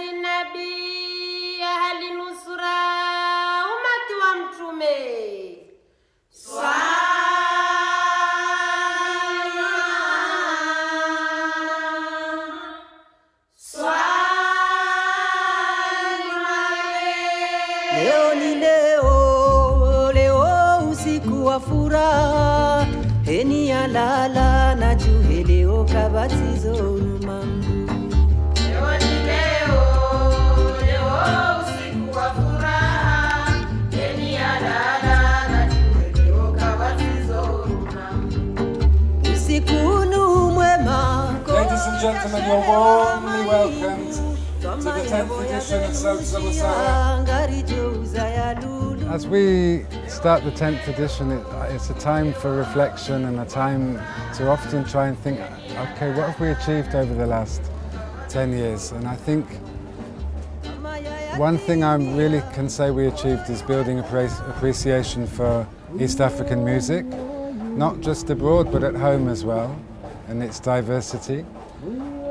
miladi nabii ahli nusra umati wa mtume. Leo ni leo, leo usiku wa furaha, heni ya lala na juhe leo kabatizo ulimwengu. Leo ni leo, leo usiku wa furaha, heni ya lala na juhe leo kabatizo ulimwengu. Usiku nu mwema. Ladies and gentlemen, you're warmly welcomed to the 10th edition of Sauti Busara. As we start the 10th edition, it's a time for reflection and a time to often try and think, okay, what have we achieved over the last 10 years? And I think one thing I really can say we achieved is building appreciation for East African music, not just abroad but at home as well, and its diversity.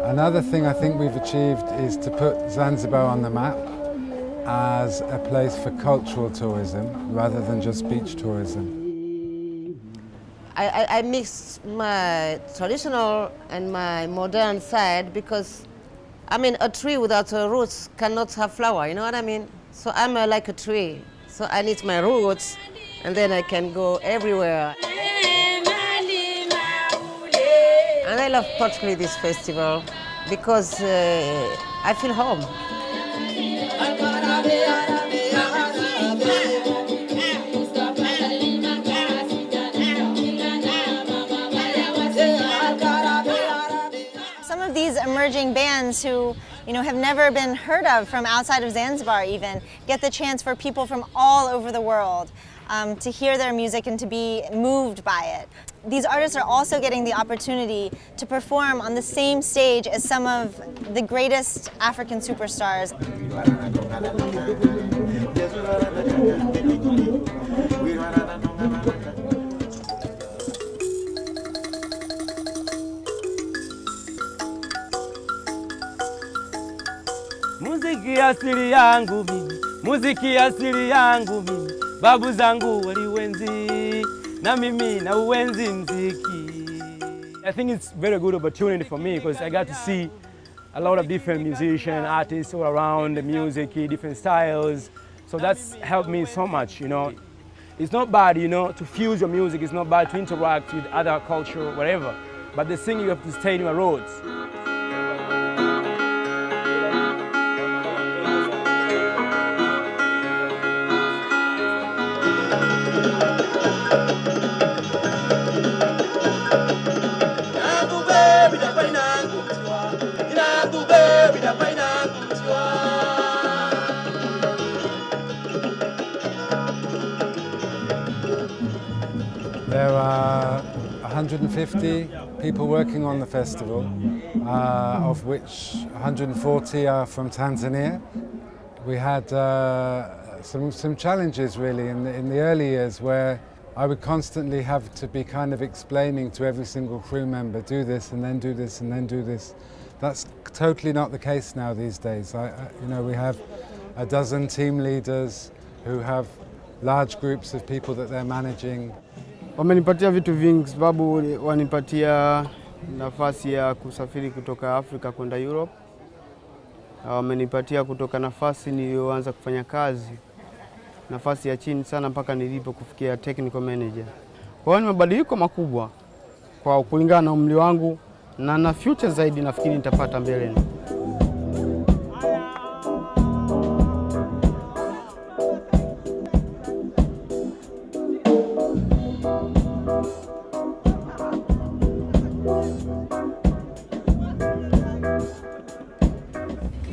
Another thing I think we've achieved is to put Zanzibar on the map as a place for cultural tourism rather than just beach tourism. I mix my traditional and my modern side because, I mean, a tree without a roots cannot have flower, you know what I mean? So I'm like a tree, so I need my roots and then I can go everywhere. And I love particularly this festival because I feel home. Some of these emerging bands who, have never been heard of from outside of Zanzibar even, get the chance for people from all over the world to hear their music and to be moved by it. These artists are also getting the opportunity to perform on the same stage as some of the greatest African superstars. Muziki asili yangu mimi, muziki asili yangu mimi, babu zangu waliwenzi na mimi na uwenzi mziki. I think it's very good opportunity for me because I got to see a lot of different musicians, artists all around the music, different styles. So that's helped me so much, It's not bad, to fuse your music. It's not bad to interact with other culture, whatever. But the thing, you have to stay in your roots. There are 150 people working on the festival, of which 140 are from Tanzania. We had some challenges really in the early years where I would constantly have to be kind of explaining to every single crew member, do this and then do this and then do this. That's totally not the case now these days. We have a dozen team leaders who have large groups of people that they're managing. Wamenipatia vitu vingi sababu wanipatia nafasi ya kusafiri kutoka Afrika kwenda Europe. Wamenipatia kutoka nafasi niliyoanza kufanya kazi, nafasi ya chini sana mpaka nilipo kufikia technical manager. Kwa hiyo ni mabadiliko makubwa kwa kulingana na umri wangu na future zaidi nafikiri nitapata mbele.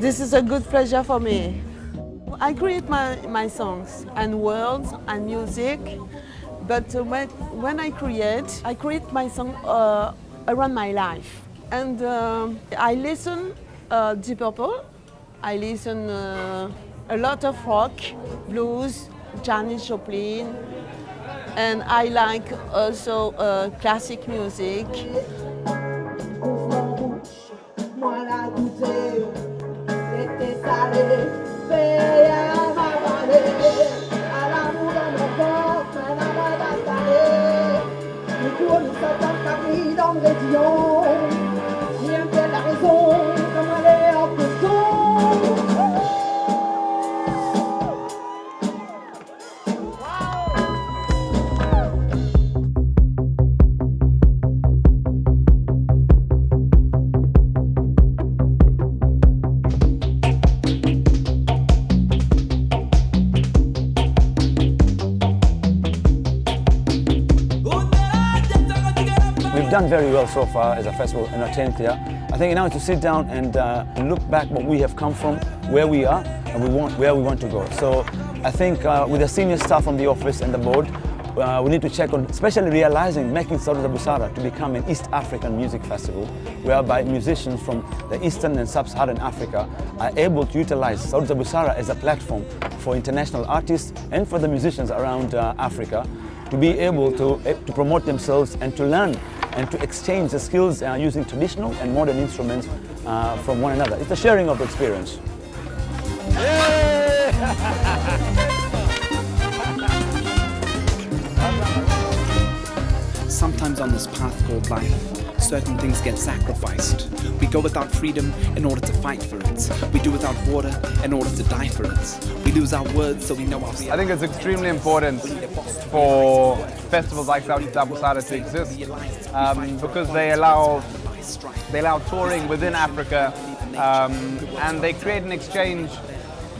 This is a good pleasure for me. I create my songs and words and music, but when I create my song around my life. And I listen Deep Purple, I listen a lot of rock, blues, Janis Joplin, and I like also classic music. Moi la goûter, c'était ça. done very well so far as a festival in our 10th year. I think now to sit down and look back what we have come from, where we are, and where we want to go. So I think with the senior staff from the office and the board, we need to check on, especially realizing, making Sauti Busara to become an East African music festival, whereby musicians from the Eastern and Sub-Saharan Africa are able to utilize Sauti Busara as a platform for international artists and for the musicians around Africa to be able to promote themselves and to learn and to exchange the skills using traditional and modern instruments from one another. It's a sharing of experience. Sometimes on this path called life, certain things get sacrificed. We go without freedom in order to fight for it. We do without water in order to die for it. We lose our words so we know our... I think it's extremely important for festivals like Sauti Busara to exist because they allow touring within Africa and they create an exchange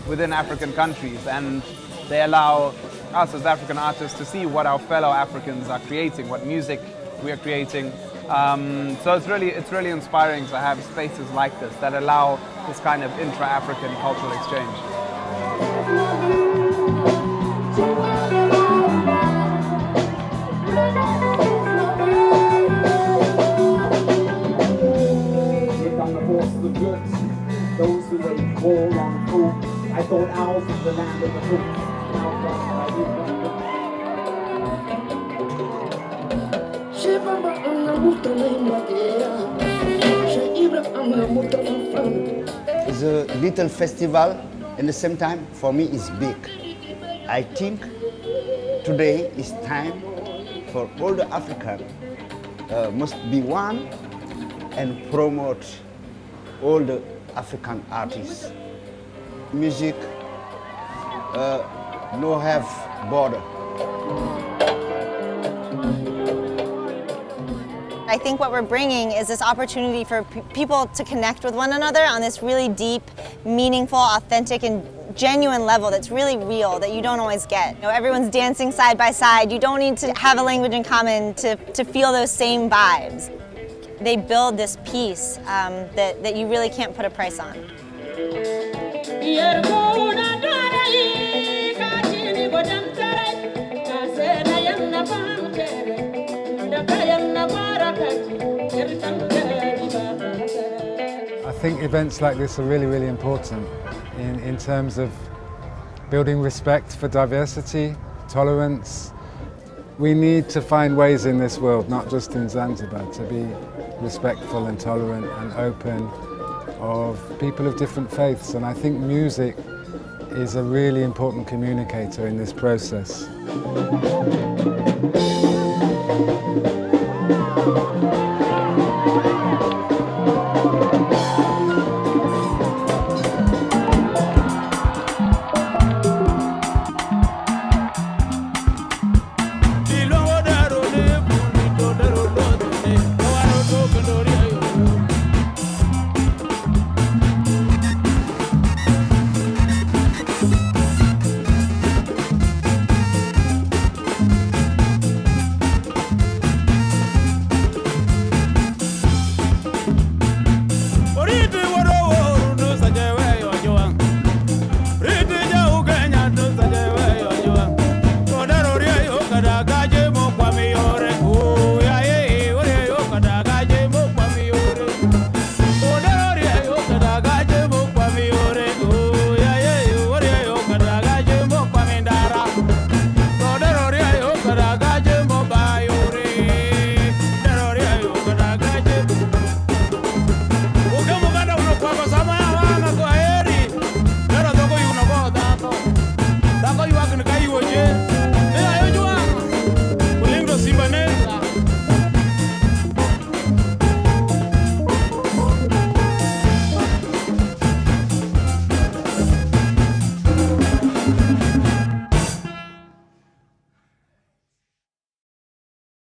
within African countries, and they allow us as African artists to see what our fellow Africans are creating, what music we are creating. So it's really inspiring to have spaces like this that allow this kind of intra-African cultural exchange. Here come the forces of goods, those who wage war on food. I thought ours was the land of the fruits. It's a little festival, and at the same time, for me, it's big. I think today is time for all the Africans must be one and promote all the African artists. Music no have border. I think what we're bringing is this opportunity for people to connect with one another on this really deep, meaningful, authentic, and genuine level that's really real, that you don't always get. You know, everyone's dancing side by side. You don't need to have a language in common to feel those same vibes. They build this peace that you really can't put a price on. I think events like this are really, really important in terms of building respect for diversity, tolerance. We need to find ways in this world, not just in Zanzibar, to be respectful and tolerant and open of people of different faiths. And I think music is a really important communicator in this process.